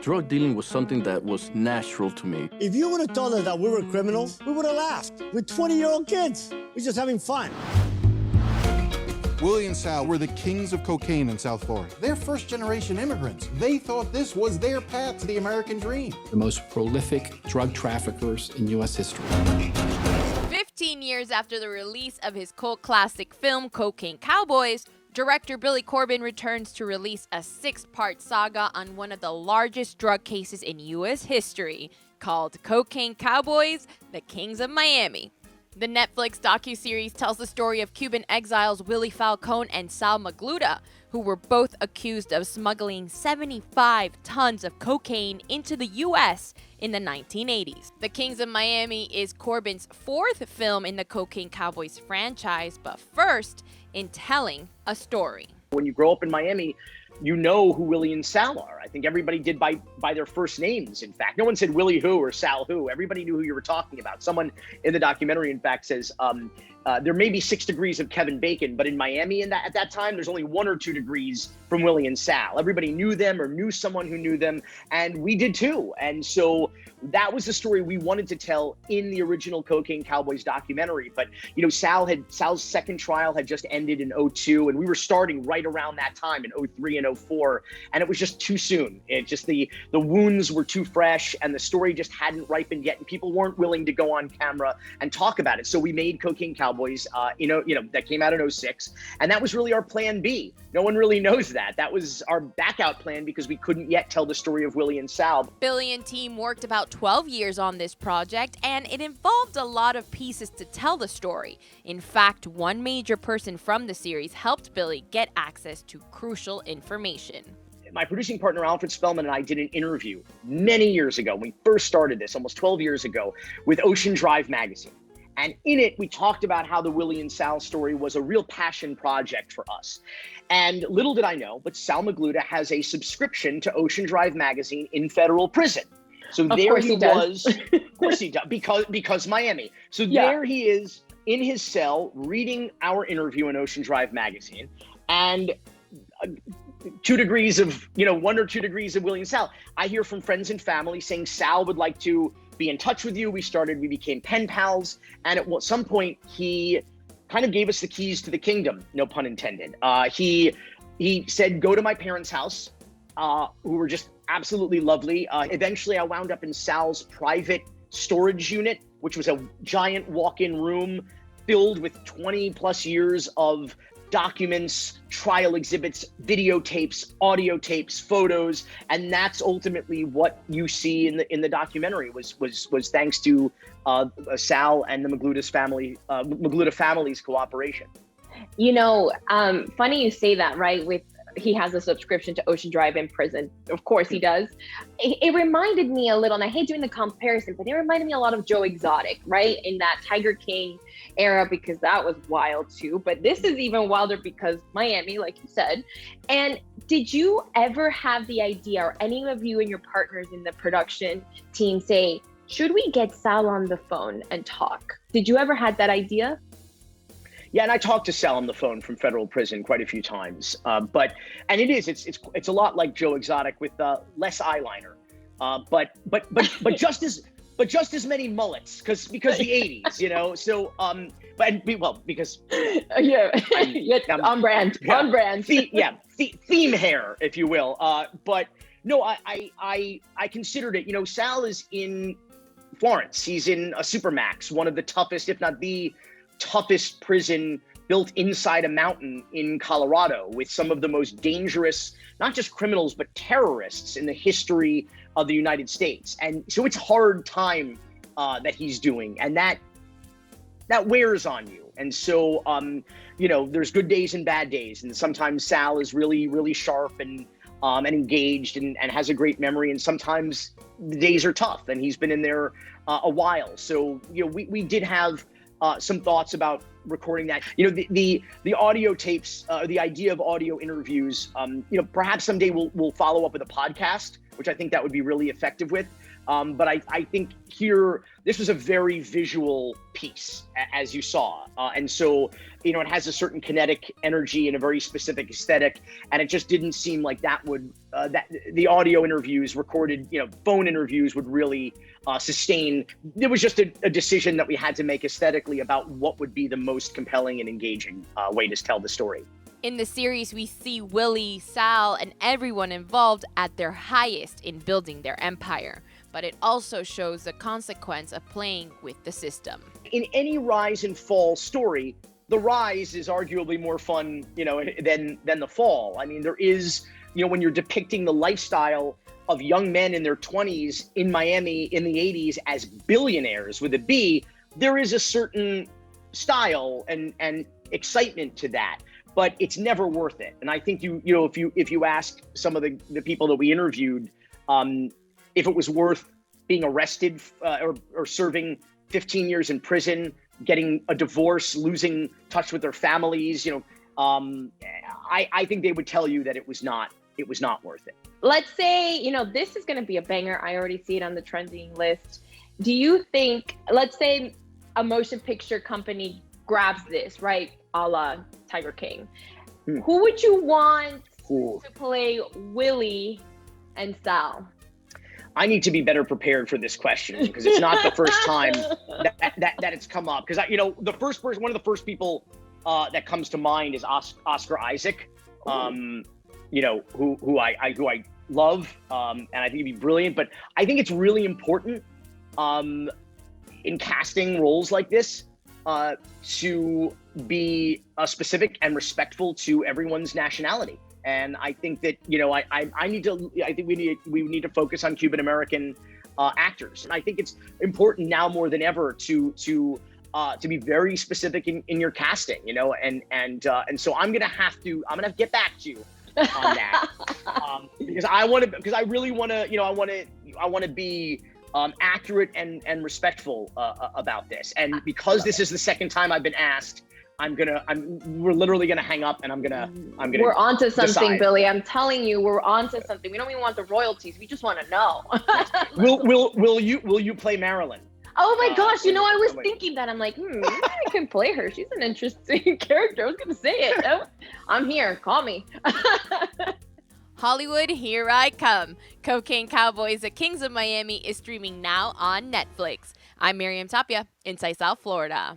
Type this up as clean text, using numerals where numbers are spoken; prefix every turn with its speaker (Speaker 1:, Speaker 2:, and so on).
Speaker 1: drug dealing was something that was natural to me.
Speaker 2: If you would have told us that we were criminals, we would have laughed. We're 20-year-old kids. We're just having fun.
Speaker 3: Willie and Sal were the kings of cocaine in South Florida. They're first-generation immigrants. They thought this was their path to the American dream.
Speaker 4: The most prolific drug traffickers in U.S. history.
Speaker 5: 15 years after the release of his cult classic film, Cocaine Cowboys, director Billy Corben returns to release a 6-part saga on one of the largest drug cases in U.S. history, called Cocaine Cowboys, The Kings of Miami. The Netflix docuseries tells the story of Cuban exiles Willie Falcone and Sal Magluta, who were both accused of smuggling 75 tons of cocaine into the U.S. in the 1980s. The Kings of Miami is Corben's 4th film in the Cocaine Cowboys franchise, but first in telling a story.
Speaker 6: When you grow up in Miami, you know who Willie and Sal are. I think everybody did by their first names, in fact. No one said Willie who or Sal who. Everybody knew who you were talking about. Someone in the documentary, in fact, says there may be 6 degrees of Kevin Bacon, but in Miami at that time, there's only 1 or 2 degrees from Willie and Sal. Everybody knew them or knew someone who knew them, and we did too. And so that was the story we wanted to tell in the original Cocaine Cowboys documentary. But, you know, Sal's second trial had just ended in 2002, and we were starting right around that time in 2003 and 2004, and it was just too soon. It just, the wounds were too fresh, and the story just hadn't ripened yet, and people weren't willing to go on camera and talk about it. So we made Cocaine Cowboys, that came out in 2006, and that was really our plan B. No one really knows that. That was our backup plan because we couldn't yet tell the story of Willie and Sal.
Speaker 5: Billy and team worked about 12 years on this project, and it involved a lot of pieces to tell the story. In fact, one major person from the series helped Billy get access to crucial information.
Speaker 6: My producing partner, Alfred Spellman, and I did an interview many years ago, when we first started this, almost 12 years ago, with Ocean Drive magazine. And in it, we talked about how the Willie and Sal story was a real passion project for us. And little did I know, but Sal Magluta has a subscription to Ocean Drive magazine in federal prison. So there he was. Of course he does, because Miami. So there he is in his cell reading our interview in Ocean Drive magazine, and 2 degrees of, 1 or 2 degrees of Willie and Sal. I hear from friends and family saying Sal would like to be in touch with you. We became pen pals, and at some point he kind of gave us the keys to the kingdom, no pun intended. He said, go to my parents' house, who were just absolutely lovely. Eventually I wound up in Sal's private storage unit, which was a giant walk-in room filled with 20 plus years of documents, trial exhibits, videotapes, audio tapes, photos, and that's ultimately what you see in the documentary was thanks to Sal and the Magluta family's cooperation.
Speaker 7: Funny you say that, right? He has a subscription to Ocean Drive in prison. Of course he does. It reminded me a little, and I hate doing the comparison, but it reminded me a lot of Joe Exotic, right? In that Tiger King era, because that was wild too. But this is even wilder because Miami, like you said. And did you ever have the idea, or any of you and your partners in the production team say, should we get Sal on the phone and talk? Did you ever had that idea?
Speaker 6: Yeah, and I talked to Sal on the phone from federal prison quite a few times. It's a lot like Joe Exotic with less eyeliner, but just as many mullets because the 80s, So because
Speaker 7: on brand, on brand.
Speaker 6: Theme hair, if you will. But no, I considered it. Sal is in Florence. He's in a Supermax, one of the toughest, if not the toughest prison built inside a mountain in Colorado, with some of the most dangerous, not just criminals, but terrorists in the history of the United States. And so it's hard time that he's doing, and that wears on you. And so, there's good days and bad days. And sometimes Sal is really, really sharp and engaged and has a great memory. And sometimes the days are tough, and he's been in there a while. So, we did have some thoughts about recording that. The audio tapes, the idea of audio interviews, perhaps someday we'll follow up with a podcast, which I think that would be really effective with. But I think here, this was a very visual piece, as you saw. And so, it has a certain kinetic energy and a very specific aesthetic. And it just didn't seem like that would, that the audio interviews recorded, phone interviews would really sustain. It was just a decision that we had to make aesthetically about what would be the most compelling and engaging way to tell the story.
Speaker 5: In the series, we see Willie, Sal, and everyone involved at their highest in building their empire. But it also shows the consequence of playing with the system.
Speaker 6: In any rise and fall story, the rise is arguably more fun, than the fall. I mean, there is, when you're depicting the lifestyle of young men in their 20s in Miami in the 80s as billionaires with a B, there is a certain style and excitement to that. But it's never worth it. And I think if you ask some of the people that we interviewed, if it was worth being arrested or serving 15 years in prison, getting a divorce, losing touch with their families, I think they would tell you that it was not worth it.
Speaker 7: Let's say, this is going to be a banger. I already see it on the trending list. Do you think, let's say a motion picture company grabs this, right? A la Tiger King. Who would you want to play Willie and Sal?
Speaker 6: I need to be better prepared for this question because it's not the first time that it's come up. Because one of the first people that comes to mind is Oscar Isaac, who I love, and I think he'd be brilliant. But I think it's really important in casting roles like this to be specific and respectful to everyone's nationality. And I think that I think we need to focus on Cuban American actors. And I think it's important now more than ever to be very specific in your casting. And so I'm gonna get back to you on that because I really want to be accurate and respectful about this. And because this is the second time I've been asked, we're literally gonna hang up and I'm gonna
Speaker 7: We're onto something,
Speaker 6: decide.
Speaker 7: Billy. I'm telling you, we're onto something. We don't even want the royalties. We just want to know.
Speaker 6: Will you play Marilyn?
Speaker 7: Oh my gosh, I was thinking that. I'm like, I can play her. She's an interesting character. I was gonna say it. Oh, I'm here. Call me.
Speaker 5: Hollywood, here I come. Cocaine Cowboys, The Kings of Miami is streaming now on Netflix. I'm Miriam Tapia, inside South Florida.